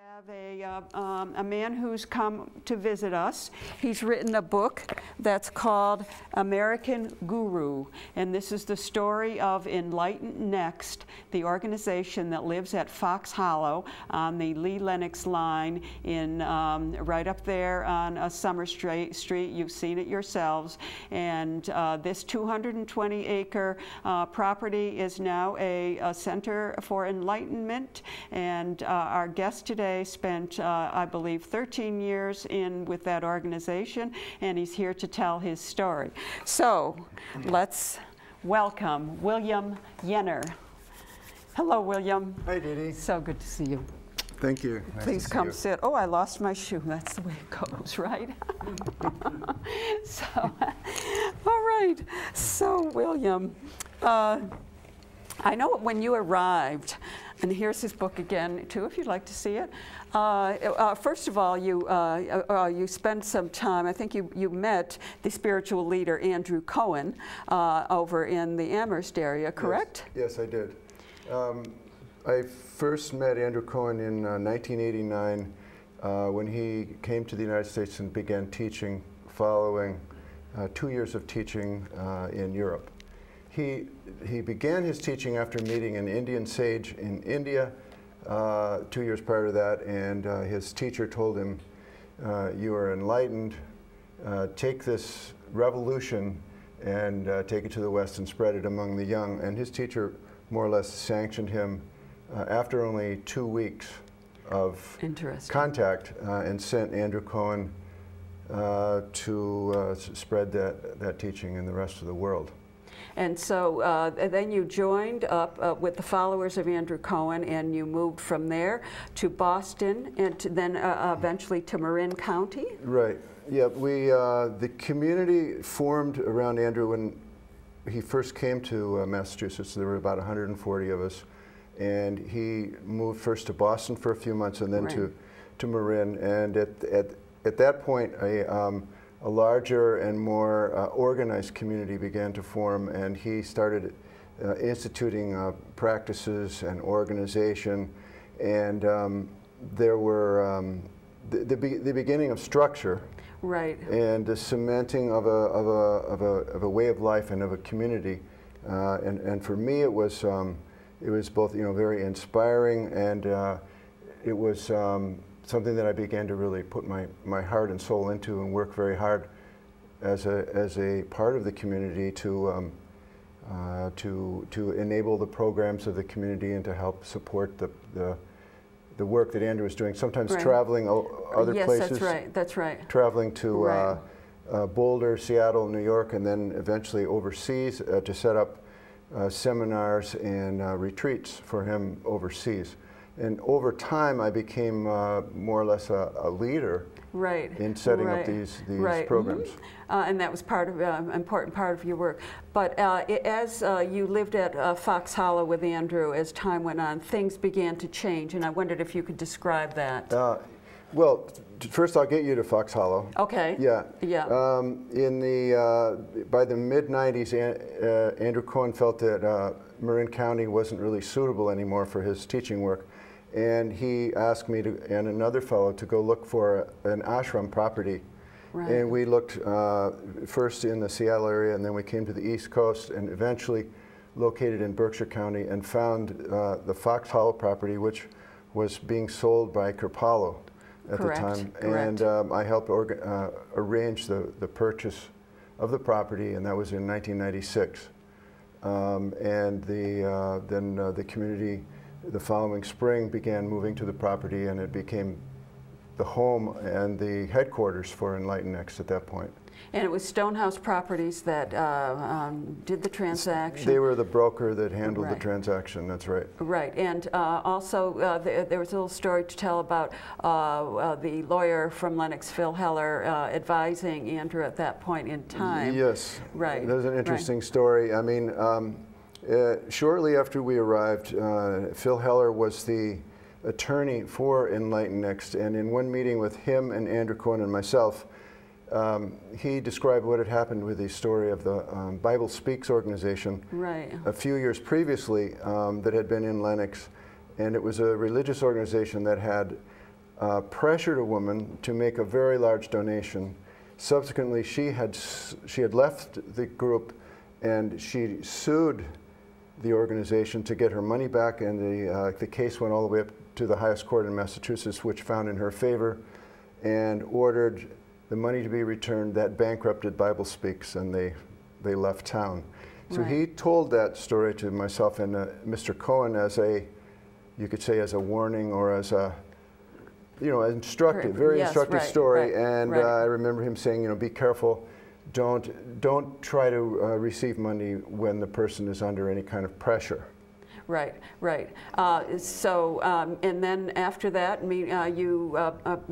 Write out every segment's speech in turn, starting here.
have a man who's come to visit us. He's written a book that's called American Guru, and this is the story of EnlightenNext, the organization that lives at Fox Hollow on the Lee Lenox line in right up there on Summer Street. You've seen it yourselves, and this 220-acre property is now a center for enlightenment, and our guest today spent, I believe, 13 years with that organization, and he's here to tell his story. So let's welcome William Yenner. Hello, William. Hi, Diedre. So good to see you. Thank you. Nice Please to come see sit. Oh, I lost my shoe. That's the way it goes, right? So, all right. So, Willium, I know when you arrived, and here's his book again, too, if you'd like to see it. First of all, you spent some time, I think you met the spiritual leader, Andrew Cohen, over in the Amherst area, correct? Yes, I did. I first met Andrew Cohen in 1989 when he came to the United States and began teaching following 2 years of teaching in Europe. He began his teaching after meeting an Indian sage in India 2 years prior to that, and his teacher told him, you are enlightened, take this revolution and take it to the West and spread it among the young. And his teacher more or less sanctioned him after only 2 weeks of contact and sent Andrew Cohen to spread that teaching in the rest of the world. And so then you joined up with the followers of Andrew Cohen, and you moved from there to Boston, and then eventually to Marin County? Right. Yeah, the community formed around Andrew when he first came to Massachusetts. There were about 140 of us, and he moved first to Boston for a few months and then to Marin. And at that point, a larger and more organized community began to form, and he started instituting practices and organization, and there were the beginning of structure, and the cementing of a way of life and of a community, and for me it was both very inspiring, and it was something that I began to really put my heart and soul into and work very hard as a part of the community to enable the programs of the community and to help support the work that Andrew was doing. Sometimes traveling other places. Yes, that's right. Traveling to Boulder, Seattle, New York, and then eventually overseas to set up seminars and retreats for him overseas. And over time, I became more or less a leader in setting up these programs. And that was part of an important part of your work. But as you lived at Fox Hollow with Andrew, as time went on, things began to change, and I wondered if you could describe that. Well, first I'll get you to Fox Hollow. Okay. Yeah. Yeah. By the mid-90s, Andrew Cohen felt that Marin County wasn't really suitable anymore for his teaching work. And he asked me and another fellow to go look for an ashram property. And we looked first in the Seattle area, and then we came to the East Coast, and eventually located in Berkshire County, and found the Fox Hollow property, which was being sold by Kripalu at the time. And I helped arrange the purchase of the property, and that was in 1996. And then the community, the following spring, began moving to the property, and it became the home and the headquarters for EnlightenNext at that point. And it was Stonehouse Properties that did the transaction? They were the broker that handled the transaction, that's right. Right, and also there was a little story to tell about the lawyer from Lenox, Phil Heller, advising Andrew at that point in time. Yes, right. That was an interesting story. I mean, shortly after we arrived, Phil Heller was the attorney for EnlightenNext, and in one meeting with him and Andrew Cohen and myself, he described what had happened with the story of the Bible Speaks organization a few years previously that had been in Lenox, and it was a religious organization that had pressured a woman to make a very large donation. Subsequently, she had left the group, and she sued the organization to get her money back, and the case went all the way up to the highest court in Massachusetts, which found in her favor and ordered the money to be returned. That bankrupted Bible Speaks, and they left town. So Right. he told that story to myself and Mr. Cohen as you could say, as a warning or as a, instructive, very Yes, instructive right, story. right, and right. I remember him saying, be careful. Don't try to receive money when the person is under any kind of pressure. Right, right. And then after that, you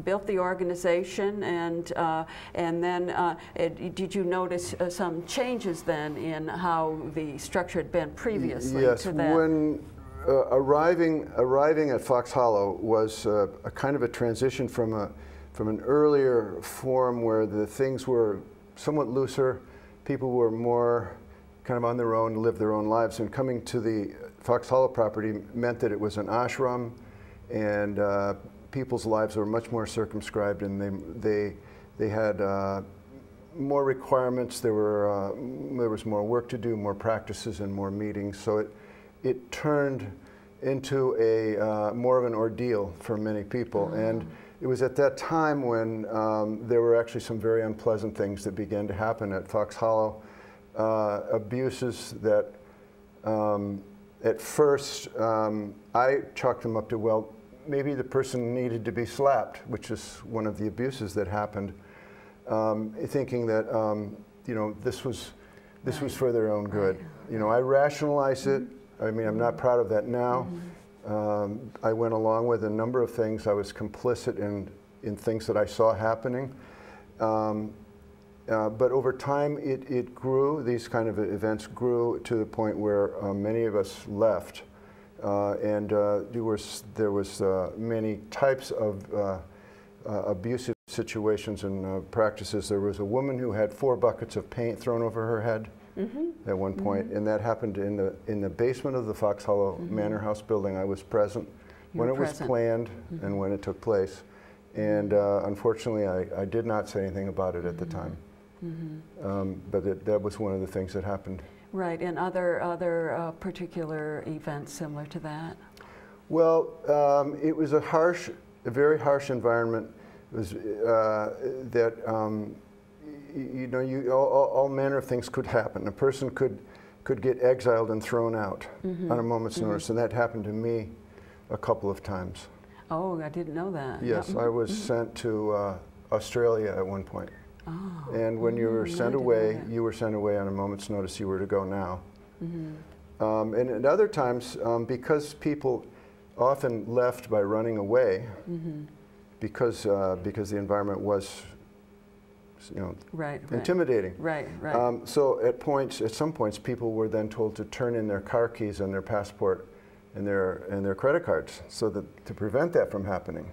built the organization, and then did you notice some changes then in how the structure had been previously to that? Yes, when arriving at Fox Hollow was a kind of a transition from an earlier form where the things were somewhat looser. People were more kind of on their own, lived their own lives, and coming to the Fox Hollow property meant that it was an ashram, and people's lives were much more circumscribed, and they had more requirements. There was more work to do, more practices, and more meetings. So it turned into a more of an ordeal for many people. And it was at that time when there were actually some very unpleasant things that began to happen at Fox Hollow. Abuses that at first I chalked them up to, well, maybe the person needed to be slapped, which is one of the abuses that happened, thinking that this was for their own good. I rationalized it. I mean, I'm not proud of that now. I went along with a number of things. I was complicit in things that I saw happening. But over time, it grew. These kind of events grew to the point where many of us left, and there was many types of abusive situations and practices. There was a woman who had 4 buckets of paint thrown over her head at one point, and that happened in the basement of the Fox Hollow Manor House building. I was present when it was planned and when it took place, and unfortunately, I did not say anything about it at the time. But that was one of the things that happened. Right, and other particular events similar to that? Well, it was a very harsh environment. It was all manner of things could happen. A person could get exiled and thrown out on a moment's notice, and that happened to me a couple of times. Oh, I didn't know that. Yes, I was sent to Australia at one point. Oh. And when you were sent away, you were sent away on a moment's notice. You were to go now. And at other times, because people often left by running away, because the environment was, intimidating. Right. So at some points, people were then told to turn in their car keys and their passport and their credit cards, so that to prevent that from happening.